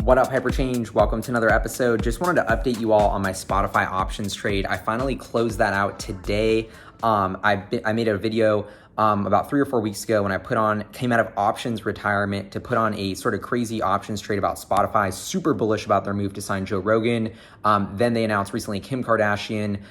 What up, HyperChange? Welcome to another episode. Just wanted to update you all on my Spotify options trade. I finally closed that out today. I made a video about 3 or 4 weeks ago when I came out of options retirement to put on a sort of crazy options trade about Spotify, super bullish about their move to sign Joe Rogan. Then they announced recently Kim Kardashian,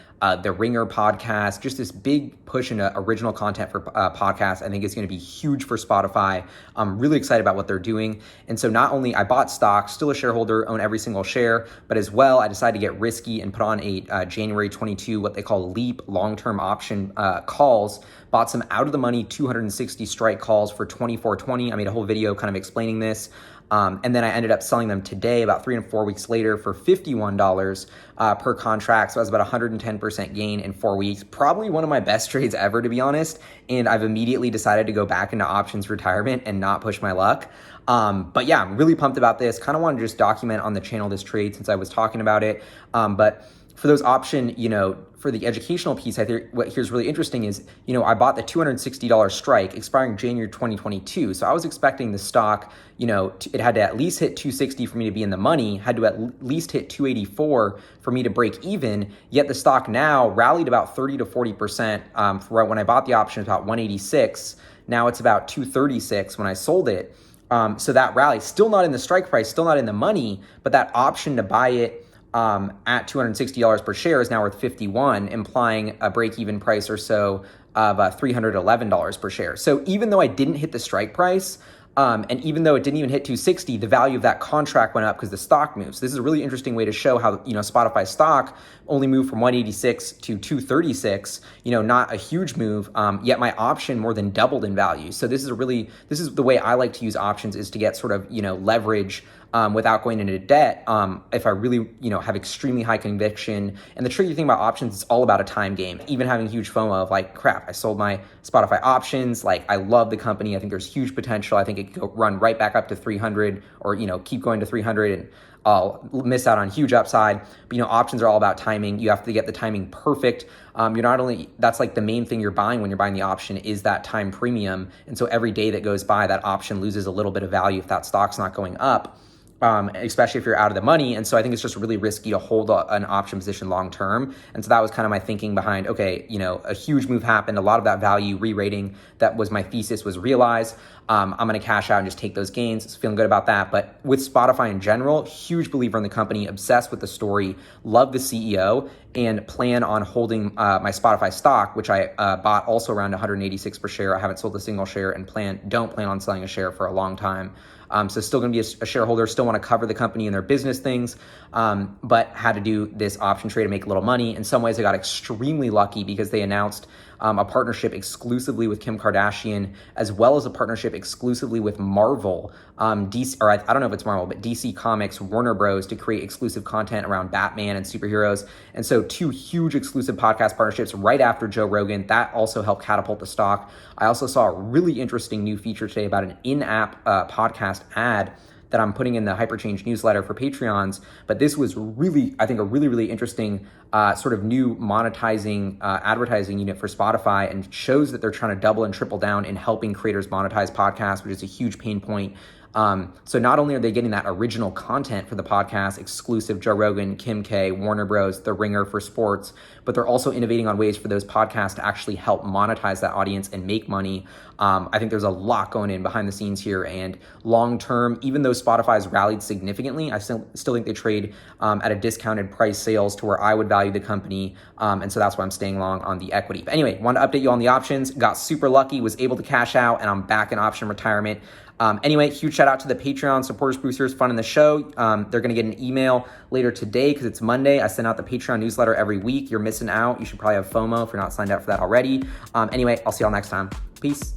the Ringer podcast, just this big push into original content for podcasts. I think it's going to be huge for Spotify. I'm really excited about what they're doing. And so not only I bought stock, still a shareholder, own every single share, but as well, I decided to get risky and put on a January 22, what they call LEAP long-term option calls. Bought some out of the money 260 strike calls for $24.20. I made a whole video kind of explaining this. And then I ended up selling them today, about 3 and 4 weeks later, for $51 per contract. So I was about 110% gain in 4 weeks. Probably one of my best trades ever, to be honest. And I've immediately decided to go back into options retirement and not push my luck. But yeah, I'm really pumped about this. Kind of want to just document on the channel this trade since I was talking about it. But for those option, for the educational piece, I think what here's really interesting is, I bought the $260 strike expiring January 2022. So I was expecting the stock, it had to at least hit 260 for me to be in the money, had to at least hit 284 for me to break even. Yet the stock now rallied about 30 to 40%. From when I bought the option, about 186. Now it's about 236 when I sold it. So that rally, still not in the strike price, still not in the money, but that option to buy it at $260 per share is now worth $51, implying a break-even price or so of $311 per share. So even though I didn't hit the strike price, and even though it didn't even hit 260, the value of that contract went up because the stock moves. This is a really interesting way to show how, Spotify stock only moved from 186 to 236, not a huge move, yet my option more than doubled in value. So this is the way I like to use options, is to get sort of, leverage without going into debt, if I really, have extremely high conviction. And the tricky thing about options, it's all about a time game. Even having huge FOMO of like, crap, I sold my Spotify options. Like, I love the company. I think there's huge potential. I think it could run right back up to 300 or, keep going to 300 and I'll miss out on huge upside. But, options are all about timing. You have to get the timing perfect. That's like the main thing you're buying when you're buying the option is that time premium. And so every day that goes by, that option loses a little bit of value if that stock's not going up. Especially if you're out of the money. And so I think it's just really risky to hold an option position long term. And so that was kind of my thinking behind, okay, a huge move happened. A lot of that value re-rating that was my thesis was realized. I'm going to cash out and just take those gains. So feeling good about that. But with Spotify in general, huge believer in the company, obsessed with the story, love the CEO, and plan on holding my Spotify stock, which I bought also around 186 per share. I haven't sold a single share and don't plan on selling a share for a long time. So still going to be a shareholder, still want to cover the company and their business things, but had to do this option trade to make a little money. In some ways, I got extremely lucky because they announced a partnership exclusively with Kim Kardashian, as well as a partnership exclusively with Marvel, DC, or I don't know if it's Marvel, but DC Comics, Warner Bros, to create exclusive content around Batman and superheroes. And so 2 huge exclusive podcast partnerships right after Joe Rogan. That also helped catapult the stock. I also saw a really interesting new feature today about an in-app podcast ad that I'm putting in the HyperChange newsletter for Patreons. But this was really, I think, a really, really interesting sort of new monetizing advertising unit for Spotify, and shows that they're trying to double and triple down in helping creators monetize podcasts, which is a huge pain point. So not only are they getting that original content for the podcast, exclusive Joe Rogan, Kim K, Warner Bros, The Ringer for sports, but they're also innovating on ways for those podcasts to actually help monetize that audience and make money. I think there's a lot going in behind the scenes here, and long term, even though Spotify's rallied significantly, I still think they trade at a discounted price sales to where I would value the company. And so that's why I'm staying long on the equity. But anyway, wanted to update you on the options, got super lucky, was able to cash out, and I'm back in option retirement. Anyway, huge shout out to the Patreon supporters, boosters, fun in the show. They're going to get an email later today because it's Monday. I send out the Patreon newsletter every week. You're missing out. You should probably have FOMO if you're not signed up for that already. Anyway, I'll see y'all next time. Peace.